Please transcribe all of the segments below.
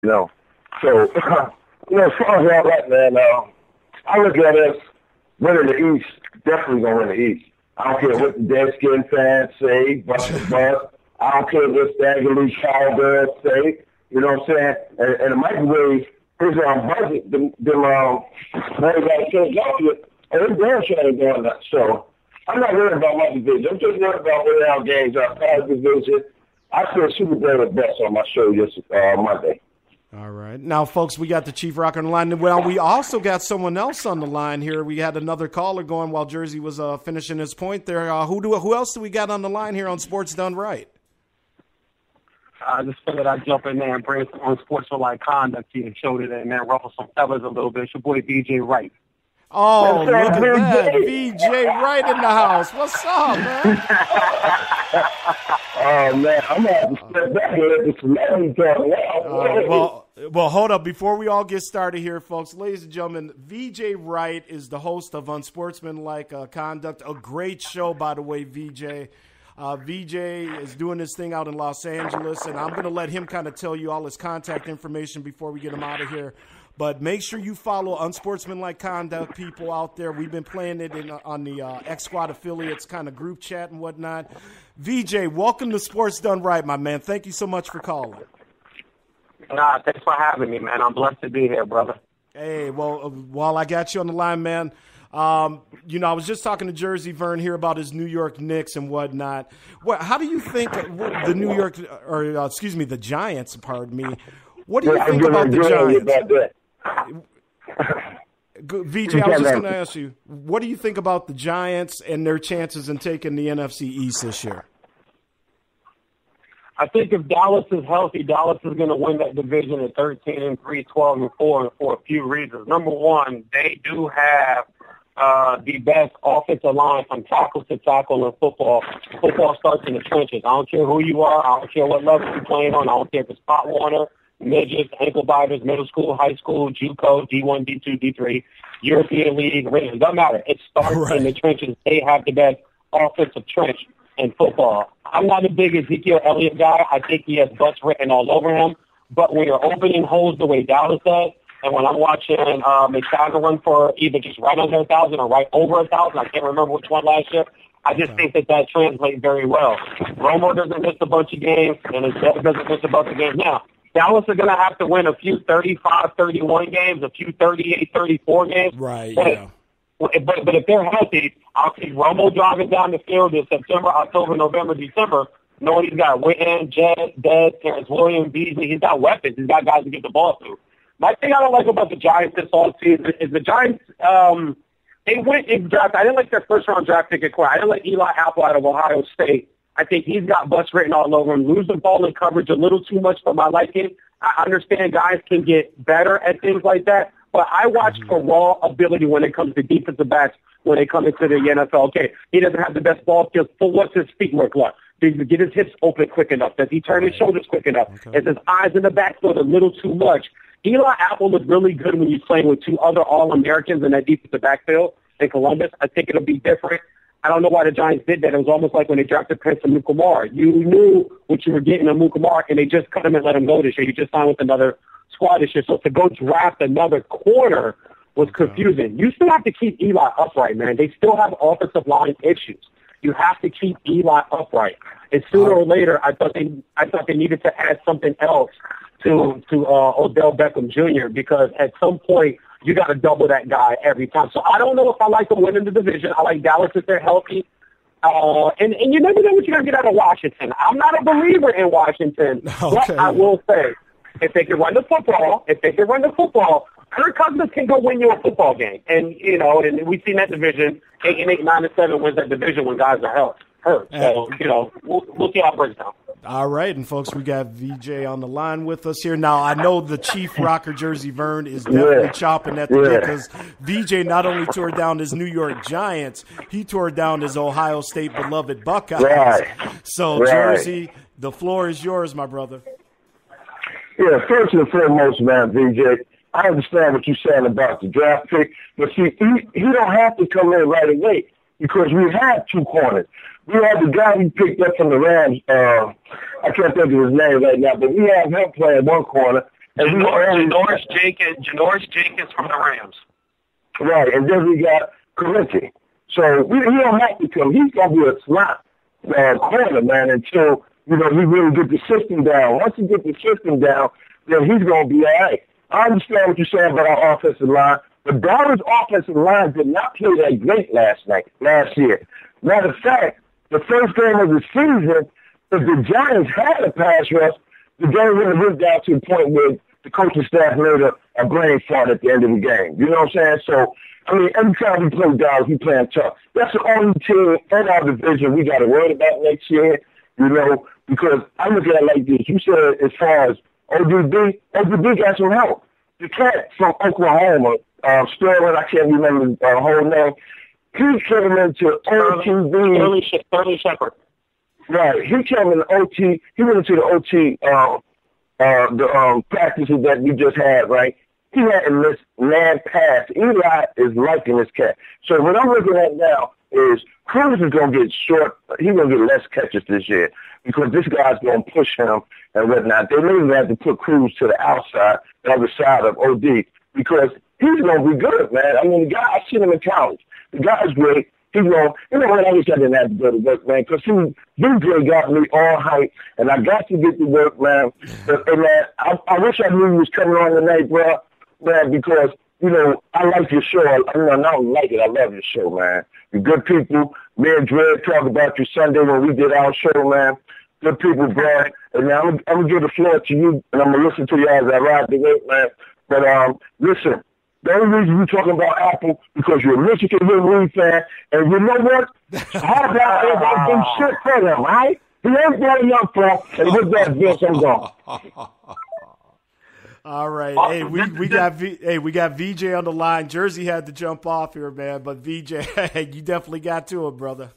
know. So, as far as all that, man, I look at us winning the East, definitely going to win the East. I don't care what the Deadskin fans say, bust. I don't care what Staggerly Cowbirds say. You know what I'm saying? And the microwave is on budget. The boys out of Philadelphia, and them damn sure ain't doing that. So I'm not worried about my division. I'm just worried about winning our games outside the division. I said Super Bowl at best on my show Monday. All right. Now, folks, we got the Cheif Rocka on the line. Well, we also got someone else on the line here. We had another caller going while Jersey was finishing his point there. Who else do we got on the line here on Sports Done Right? I just figured I'd jump in there and bring some Unsportsmanlike Conduct to your show today, man. Ruffle some feathers a little bit. It's your boy VeeJay Wright. Oh, look at that. VeeJay Wright in the house. What's up, man? Oh, man, I'm going to have to step back and let this celebrity talk. Well, hold up. Before we all get started here, folks, ladies and gentlemen, VeeJay Wright is the host of Unsportsmanlike Conduct, a great show, by the way, VeeJay. VeeJay is doing this thing out in Los Angeles, and I'm going to let him kind of tell you all his contact information before we get him out of here. But make sure you follow Unsportsmanlike Conduct, people out there. We've been playing it on the X Squad affiliates kind of group chat and whatnot. VeeJay, welcome to Sports Done Right, my man. Thank you so much for calling. Nah, thanks for having me, man. I'm blessed to be here, brother. Hey, well, while I got you on the line, man, I was just talking to Jersey Vern here about his New York Knicks and whatnot. How do you think the Giants, pardon me, what do you think about the Giants? VeeJay, I was just going to ask you, what do you think about the Giants and their chances in taking the NFC East this year? I think if Dallas is healthy, Dallas is going to win that division at 13-3, 12-4, and for a few reasons. Number one, they do have the best offensive line from tackle to tackle in football. Football starts in the trenches. I don't care who you are. I don't care what level you're playing on. I don't care if it's spot Warner, midgets, ankle biters, middle school, high school, JUCO, D1, D2, D3, European League, it doesn't matter. It starts in the trenches. They have the best offensive trench in football. I'm not a big Ezekiel Elliott guy. I think he has butts written all over him. But when you're opening holes the way Dallas does, and when I'm watching McSaga run for either just right under 1,000 or right over 1,000, I can't remember which one last year, I just think that translates very well. Romo doesn't miss a bunch of games, and his dad doesn't miss a bunch of games. Now, Dallas are going to have to win a few 35-31 games, a few 38-34 games. Right, yeah. But if they're healthy, I'll see Romo driving down the field in September, October, November, December, knowing he's got Witten, Jed, Terrence Williams, Beasley. He's got weapons. He's got guys to get the ball to. My thing I don't like about the Giants this offseason is the Giants, they went in draft. I didn't like their first-round draft pick at Quinn. I didn't like Eli Apple out of Ohio State. I think he's got butts written all over him. Lose the ball in coverage a little too much for my liking. I understand guys can get better at things like that, but I watch for raw ability when it comes to defensive backs when they come into the NFL. Okay, he doesn't have the best ball skills, but what's his feet work like? Does he get his hips open quick enough? Does he turn his shoulders quick enough? Is his eyes in the backfield a little too much? Eli Apple was really good when he's playing with two other All-Americans in that defensive backfield in Columbus. I think it'll be different. I don't know why the Giants did that. It was almost like when they drafted Prince and Mukamara. You knew what you were getting in Mukamara, and they just cut him and let him go this year. You just signed with another squad this year. So to go draft another corner was confusing. You still have to keep Eli upright, man. They still have offensive line issues. You have to keep Eli upright. And sooner or later, I thought they needed to add something else to Odell Beckham Jr. because at some point you got to double that guy every time. So I don't know if I like them winning the division. I like Dallas if they're healthy. And you never know what you're going to get out of Washington. I'm not a believer in Washington. But I will say, if they can run the football, Kirk Cousins can go win you a football game. And, and we've seen that division, 8-8, 9-7 wins that division when guys are hurt. So, we'll see how it breaks down. All right, and folks, we got VeeJay on the line with us here. Now, I know the Cheif Rocka Jersey Vern is definitely chopping at the bit because VeeJay not only tore down his New York Giants, he tore down his Ohio State beloved Buckeyes. Right. So, Jersey, the floor is yours, my brother. Yeah, first and foremost, man, VeeJay, I understand what you're saying about the draft pick, but see, he don't have to come in right away because we have two corners. We have the guy we picked up from the Rams. I can't think of his name right now, but we have him playing one corner. And Janoris Jenkins from the Rams. Right, and then we got Corinthians. So he don't have to come. He's going to be a slot corner, man, until, he really get the system down. Once he get the system down, then he's going to be all right. I understand what you're saying about our offensive line, but Dallas' offensive line did not play that great last year. Matter of fact, the first game of the season, if the Giants had a pass rush, the game would have went down to the point where the coaching staff made a brain fart at the end of the game. You know what I'm saying? So, every time we play Dallas, we playing tough. That's the only team in our division we got to worry about next year, because I look at it like this. You said as far as ODB got some help. The cat from Oklahoma, Sterling, I can't remember the whole name, he came into OTB. Sterling Shepard. Right. He came in the OT. He went into the OT, the practices that we just had, right? He hadn't missed man pass. Eli is liking this cat. So what I'm looking at now is Cruz is going to get short. He's going to get less catches this year because this guy's going to push him and whatnot. They may even have to put Cruz to the outside, the other side of OD, because he's going to be good, man. The guy, I seen him in college. The guy's great. He's going, I wish I didn't have to go to work, man, because VeeJay got me all hyped, and I got to get to work, man. And, man, I wish I knew he was coming on tonight, bro, man, because, I like your show. I don't like it. I love your show, man. You're good people. Me and Dre talk about you Sunday when we did our show, man. Good people, bro. And now I'm going to give the floor to you, and I'm going to listen to you as I ride the work, man. But, listen. The only reason we're talking about Apple because you're a Michigan Reed fan, and you know what? Harbaugh ain't gonna do shit for them, right? He ain't got enough for him, and with that, Vince, I'm gone. All right, hey, we got VeeJay on the line. Jersey had to jump off here, man, but VeeJay, you definitely got to it, brother.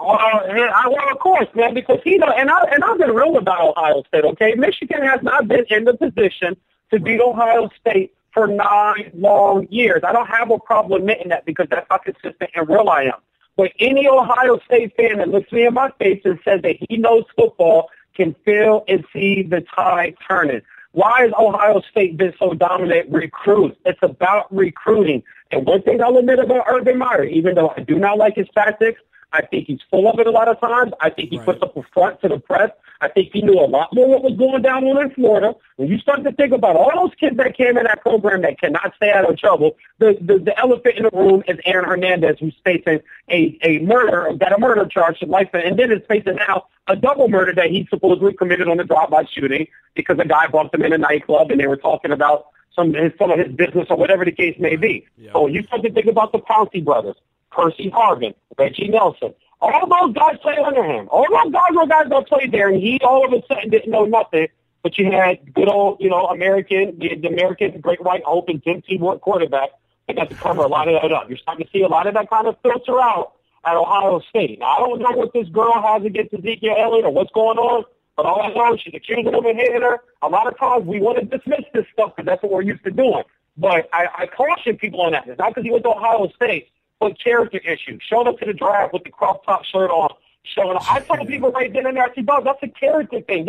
Well, of course, man, because and I've been real about Ohio State. Okay, Michigan has not been in the position to beat Ohio State for 9 long years. I don't have a problem admitting that because that's how consistent and real I am. But any Ohio State fan that looks me in my face and says that he knows football can feel and see the tide turning. Why has Ohio State been so dominant recruits? It's about recruiting. And one thing I'll admit about Urban Meyer, even though I do not like his tactics, I think he's full of it a lot of times. I think he puts up a front to the press. I think he knew a lot more what was going down in Florida. When you start to think about all those kids that came in that program that cannot stay out of trouble, the elephant in the room is Aaron Hernandez, who's facing a murder charge to life, and then is facing now a double murder that he supposedly committed on the drive-by shooting because a guy bumped him in a nightclub and they were talking about some of his business or whatever the case may be. Yeah. So when you start to think about the Pouncey brothers, Percy Harvin, Reggie Nelson, all those guys played under him. All those guys were guys that played there, and he all of a sudden didn't know nothing. But you had good old, the American great Wright, Hope, and Tim Tebow quarterback that got to cover a lot of that up. You're starting to see a lot of that kind of filter out at Ohio State. Now, I don't know what this girl has against Ezekiel Elliott or what's going on, but all I know is she's accusing him of hitting her. A lot of times we want to dismiss this stuff because that's what we're used to doing. But I caution people on that. It's not because he went to Ohio State. But character issues. Showing up to the draft with the crop top shirt on. Showing up. I told people right then and there, that's a character thing.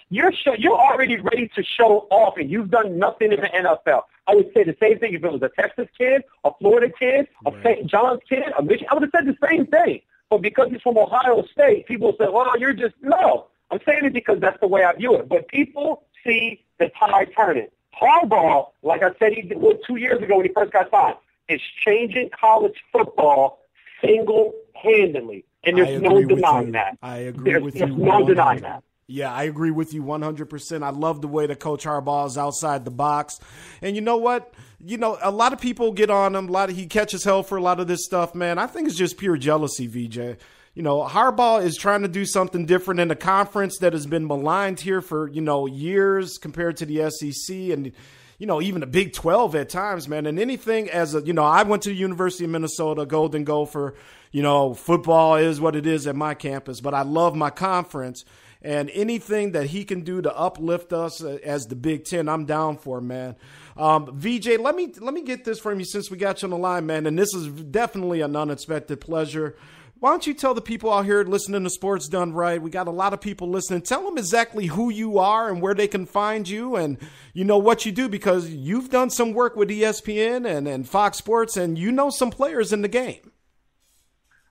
You're already ready to show off, and you've done nothing in the NFL. I would say the same thing if it was a Texas kid, a Florida kid, a St. John's kid, a Michigan. I would have said the same thing. But because he's from Ohio State, people say, well, you're just, no. I'm saying it because that's the way I view it. But people see the tide turning. Harbaugh, like I said he did 2 years ago when he first got signed, is changing college football single-handedly, and there's no denying that. I agree with you. There's no denying that. Yeah, I agree with you 100%. I love the way that Coach Harbaugh is outside the box. And you know what? A lot of people get on him. He catches hell for a lot of this stuff, man. I think it's just pure jealousy, VeeJay. Harbaugh is trying to do something different in a conference that has been maligned here for, years compared to the SEC and even the Big 12 at times, man. And anything I went to the University of Minnesota, Golden Gopher. Football is what it is at my campus, but I love my conference. And anything that he can do to uplift us as the Big Ten, I'm down for, man. VeeJay, let me get this from you since we got you on the line, man. And this is definitely an unexpected pleasure. Why don't you tell the people out here listening to Sports Done Right? We got a lot of people listening. Tell them exactly who you are and where they can find you and, what you do, because you've done some work with ESPN and Fox Sports, and you know some players in the game.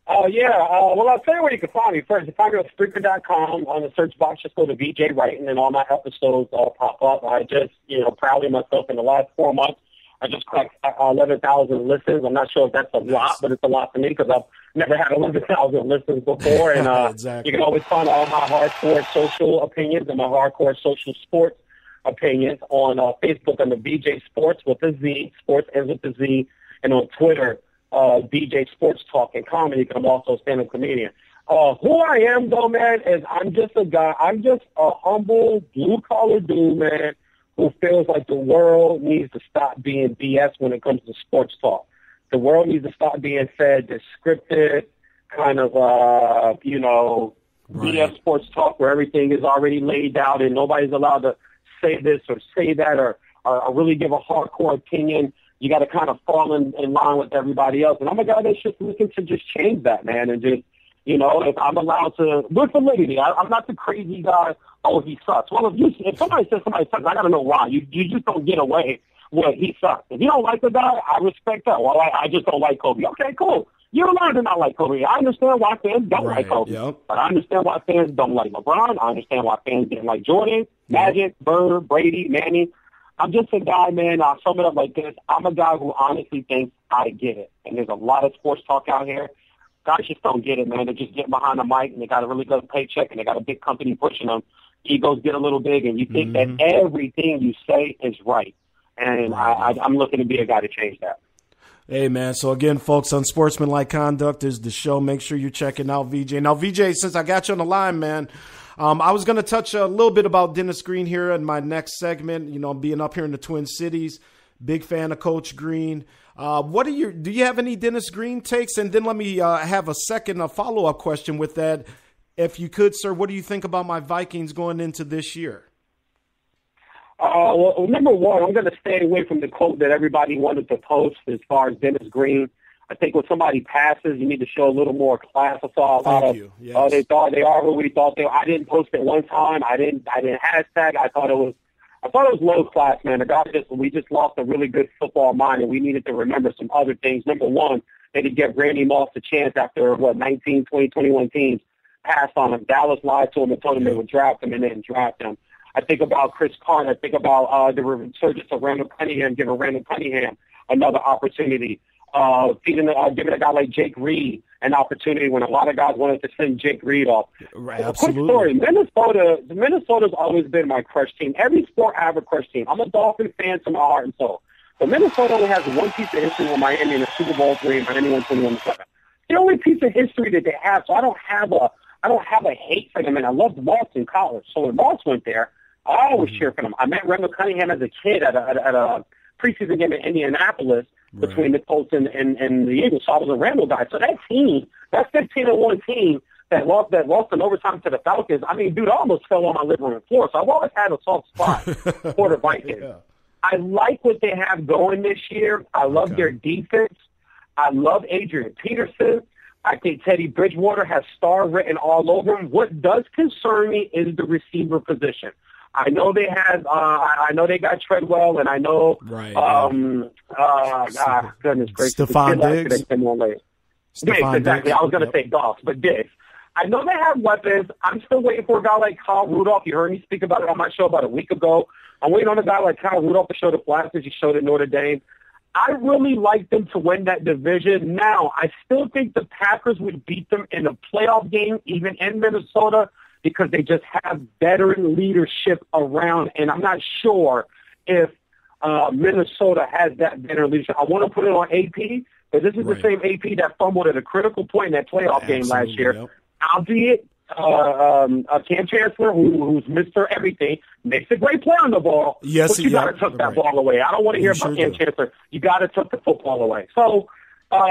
Oh, yeah. Well, I'll tell you where you can find me. First, if I go to spreaker.com, on the search box, just go to VeeJay Wright, and then all my episodes all pop up. I just, proudly myself in the last 4 months, I just cracked 11,000 listens. I'm not sure if that's a lot, but it's a lot for me because I've never had 11,000 listens before. And exactly. You can always find all my hardcore social opinions and my hardcore social sports opinions on Facebook under VeeJay Sports with a Z. Sports ends with a Z. And on Twitter, VeeJay Sports Talk and Comedy. I'm also a stand-up comedian. Who I am, though, man, is I'm just a guy. I'm just a humble, blue-collar dude, man, who feels like the world needs to stop being BS when it comes to sports talk. The world needs to stop being fed this scripted kind of, BS sports talk where everything is already laid out and nobody's allowed to say this or say that or really give a hardcore opinion. You got to kind of fall in line with everybody else. And I'm a guy that's just looking to just change that, man, and just, if I'm allowed to, with validity. I'm not the crazy guy, oh, he sucks. Well, if somebody says somebody sucks, I got to know why. You just don't get away with he sucks. If you don't like the guy, I respect that. Well, I just don't like Kobe. Okay, cool. You're allowed to not like Kobe. I understand why fans don't like Kobe. Yep. But I understand why fans don't like LeBron. I understand why fans didn't like Jordan, Magic, Bird, Brady, Manny. I'm just a guy, man. I'll sum it up like this. I'm a guy who honestly thinks I get it. And there's a lot of sports talk out here. Guys just don't get it, man. They just get behind the mic, and they got a really good paycheck, and they got a big company pushing them. Egos get a little big, and you think that everything you say is right. And I'm looking to be a guy to change that. Hey, man. So, again, folks, Unsportsmanlike Conduct is the show. Make sure you're checking out VeeJay. Now, VeeJay, since I got you on the line, man, I was going to touch a little bit about Dennis Green here in my next segment, being up here in the Twin Cities. Big fan of Coach Green. Do you have any Dennis Green takes? And then let me have a follow-up question with that. If you could, sir, what do you think about my Vikings going into this year? Well, number one, I'm going to stay away from the quote that everybody wanted to post as far as Dennis Green. I think when somebody passes, you need to show a little more class. I saw a lot of, they thought they are who we thought they were. I didn't post it one time. I didn't hashtag. I thought it was low class, man. We just lost a really good football mind, and we needed to remember some other things. Number one, they did give Randy Moss a chance after 19, 20, 21 teams passed on him. Dallas lied to him and told him they would draft him, and they didn't draft him. I think about Chris Carter. I think about the resurgence of Randall Cunningham, giving Randall Cunningham another opportunity. Giving a guy like Jake Reed an opportunity when a lot of guys wanted to send Jake Reed off. Right, absolutely. Quick story, Minnesota's always been my crush team. Every sport I have a crush team. I'm a Dolphin fan to my heart and soul. But Minnesota only has one piece of history with Miami in a Super Bowl dream, Miami 21-7. The only piece of history that they have, so I don't have a hate for them, and I loved Moss in college. So when Moss went there, I always cheer for them. I met Randall Cunningham as a kid at a preseason game in Indianapolis between the Colts and the Eagles. So I was a Randall guy. So that team, that 15-1 team that lost in overtime to the Falcons, I mean, dude, I almost fell on my living room floor. So I've always had a soft spot for the Vikings. Yeah. I like what they have going this year. I love their defense. I love Adrian Peterson. I think Teddy Bridgewater has star written all over him. What does concern me is the receiver position. I know they have. I know they got Treadwell, and I know. Goodness gracious, Stephon Diggs. Diggs, exactly. I was going to say Goff, but Diggs. I know they have weapons. I'm still waiting for a guy like Kyle Rudolph. You heard me speak about it on my show about a week ago. I'm waiting on a guy like Kyle Rudolph to show the flashes he showed at Notre Dame. I really like them to win that division. Now, I still think the Packers would beat them in a playoff game, even in Minnesota, because they just have veteran leadership around, and I'm not sure if Minnesota has that veteran leadership. I want to put it on AP, but this is the same AP that fumbled at a critical point in that playoff game last year. Yep. Albeit Cam Chancellor, who's Mr. Everything, makes a great play on the ball, but you got to tuck that ball away. I don't want to hear about Cam Chancellor. You got to tuck the football away. So,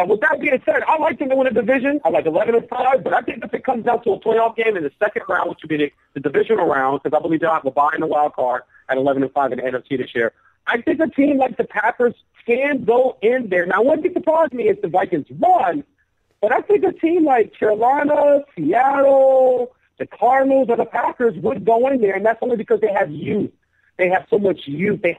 with that being said, I like them to win a division. I like 11-5, but I think if it comes down to a playoff game in the second round, which would be the divisional round, because I believe they'll have a bye in the wild card at 11-5 in the NFC this year, I think a team like the Packers can go in there. Now, what would surprise me is the Vikings won, But I think a team like Carolina, Seattle, the Cardinals, or the Packers would go in there, and that's only because they have youth. They have so much youth. They